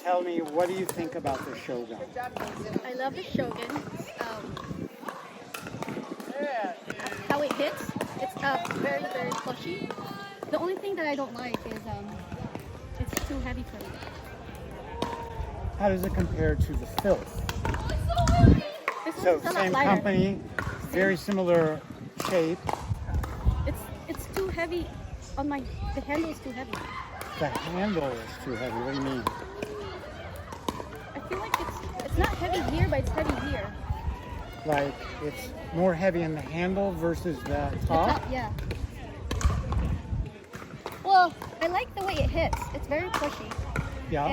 tell me, what do you think about the Shogun? I love the Shogun. How it hits, it's very, very plushy. The only thing that I don't like is it's too heavy for me. How does it compare to the Filth? This So one's a lot same lighter. company, very similar shape. It's too heavy on my. The handle is too heavy. The handle is too heavy. What do you mean? I feel like it's not heavy here, but it's heavy here. Like it's more heavy in the handle versus the The top? yeah. Well, I like the way it hits. It's very pushy. Yeah.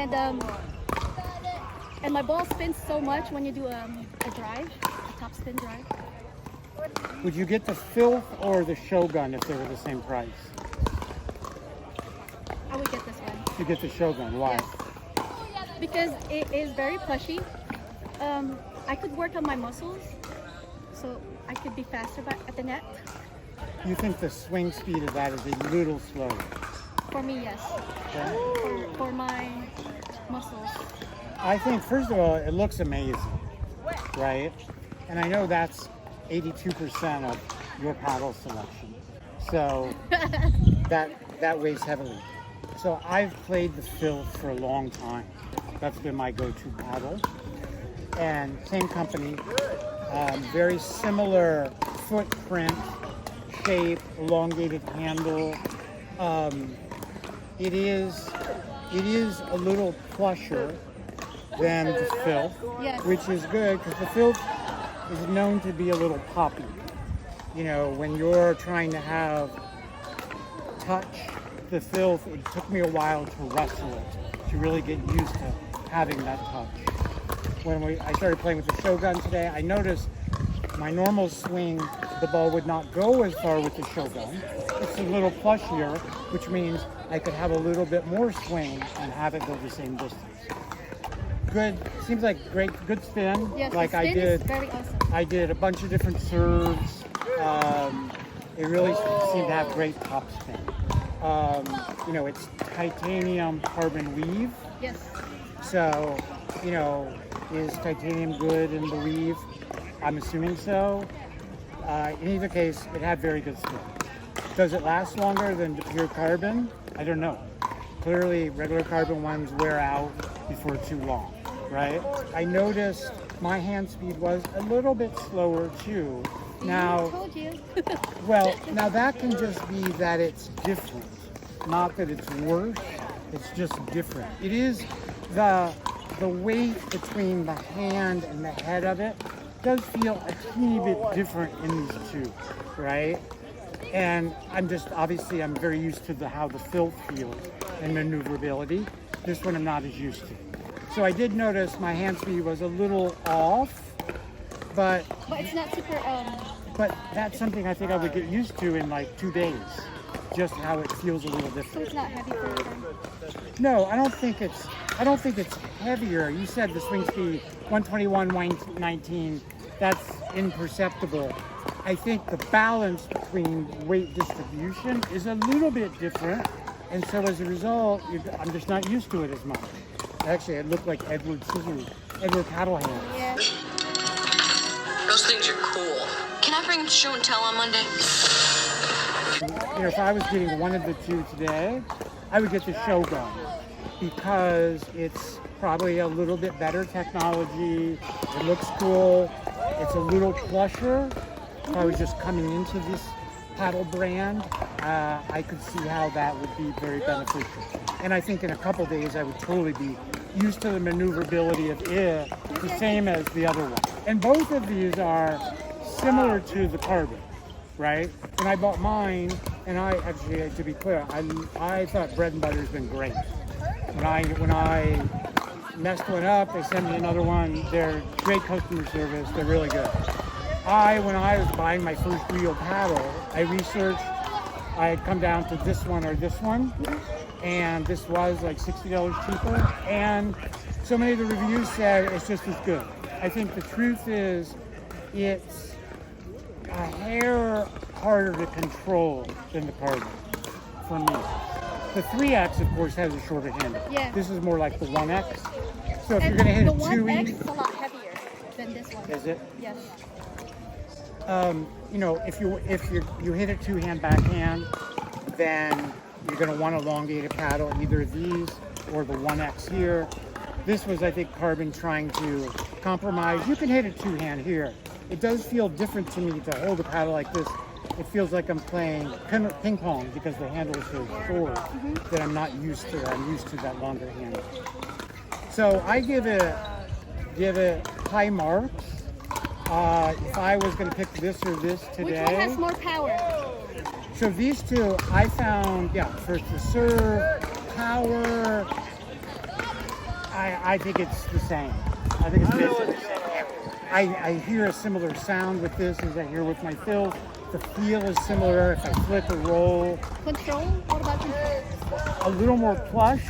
And my ball spins so much when you do a drive, a top spin drive. Would you get the Filth or the Shogun if they were the same price? I would get this one. You get the Shogun. Why? Yes. Because it is very plushy. I could work on my muscles, so I could be faster at the net. You think the swing speed of that is a little slower? For me, yes. Okay. For my muscles. I think, first of all, it looks amazing, right? And I know that's 82% of your paddle selection. So that weighs heavily. So I've played the Filth for a long time. That's been my go-to paddle. And same company, very similar footprint, shape, elongated handle. It is a little plusher than the Filth, Yes. which is good because the Filth is known to be a little poppy. You know, when you're trying to have touch the Filth, it took me a while to wrestle it, to really get used to having that touch. When I started playing with the Shogun today, I noticed my normal swing, the ball would not go as far with the Shogun. It's a little plushier, which means I could have a little bit more swing and have it go the same distance. Good, seems like good spin. Yes, like the I spin did. is very awesome. I did a bunch of different serves. It really seemed to have great top spin. You know, it's titanium carbon weave. Yes. So, you know, is titanium good in the weave? I'm assuming so. In either case, it had very good spin. Does it last longer than the pure carbon? I don't know. Clearly, regular carbon ones wear out before too long, right? I noticed my hand speed was a little bit slower too. Now, I told you. well, now that can just be that it's different, not that it's worse. It's just different. It is the weight between the hand and the head of it does feel a teeny bit different in these two, right? And I'm very used to how the Filth feels and maneuverability. This one I'm not as used to. So I did notice my hand speed was a little off, but But it's not super. but that's something I think I would get used to in like 2 days. Just how it feels a little So different. it's not heavy for them. No, I don't think it's heavier. You said the swing speed 121, 119. That's imperceptible. I think the balance between weight distribution is a little bit different, and so as a result, I'm just not used to it as much. Actually, it looked like Edward Paddlehands. Yeah. Those things are cool. Can I bring them to show and tell on Monday? You know, if I was getting one of the two today, I would get the Shogun because it's probably a little bit better technology. It looks cool. It's a little plusher. If I was just coming into this paddle brand, I could see how that would be very beneficial. And I think in a couple days, I would totally be used to the maneuverability of it, the same as the other one. And both of these are similar to the carbon, right? When I bought mine, and I actually, to be clear, I thought Bread and Butter's been great. When I messed one up, they sent me another one. They're great customer service. They're really good. When I was buying my first real paddle, I researched. I had come down to this one or this one, and this was like $60 cheaper. And so many of the reviews said it's just as good. I think the truth is, it's a hair harder to control than the carbon for me. The 3X, of course, has a shorter handle. Yeah. This is more like the 1X. So if And you're going to hit the a 1X 2E, is a lot heavier than this one. is it? Yes. You know, if you hit a 2-hand backhand, then you're going to want to elongate a paddle, either these or the 1X here. This was, I think, Carbon trying to compromise. You can hit a 2-hand here. It does feel different to me to hold a paddle like this. It feels like I'm playing ping pong because the handle is so short that I'm not used to. I'm used to that longer handle. So I give it high marks. If I was going to pick this or this today. Which one has more power? So these two, I found, for the serve, power, I think it's the same. I think it's basically the same. I hear a similar sound with this as I hear with my Filth. The feel is similar if I flip or roll. Control? What about control? A little more plush,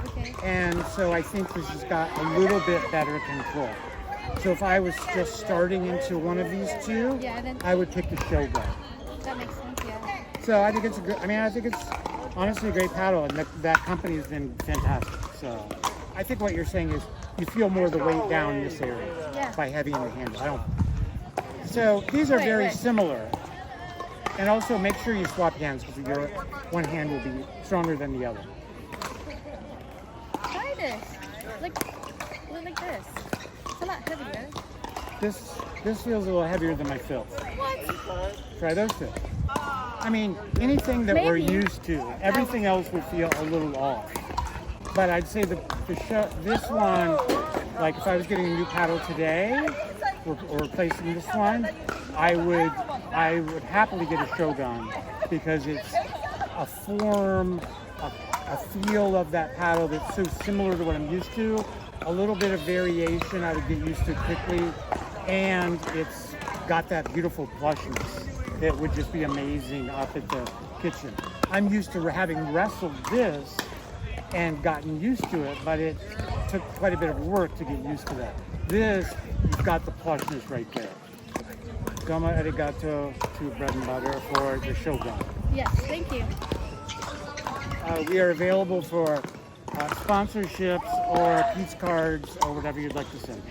Okay. and so I think this has got a little bit better control. So if I was just starting into one of these two, Yeah, then I would pick the Shogun. that makes sense, yeah. So I think it's a good, I think it's honestly a great paddle, and that company has been fantastic. So I think what you're saying is you feel more of the weight down in this area Yeah. by heavying the handle. So these are very similar. And also make sure you swap hands because your one hand will be stronger than the other. Try this. Like this. It's a lot heavier. This feels a little heavier than my Filth. What? Try those two. I mean, anything that we're Maybe. used to, everything else would feel a little off. But I'd say this one, like if I was getting a new paddle today, or replacing this one, I would happily get a Shogun because it's a form, a feel of that paddle that's so similar to what I'm used to. A little bit of variation I would get used to quickly, and it's got that beautiful plushness that would just be amazing up at the kitchen. I'm used to having wrestled this and gotten used to it, but it took quite a bit of work to get used to that. This, you've got the plushness right there. Domo arigato to bread and butter for the Shogun. Yes, thank you. We are available for sponsorships or Pete's cards or whatever you'd like to send.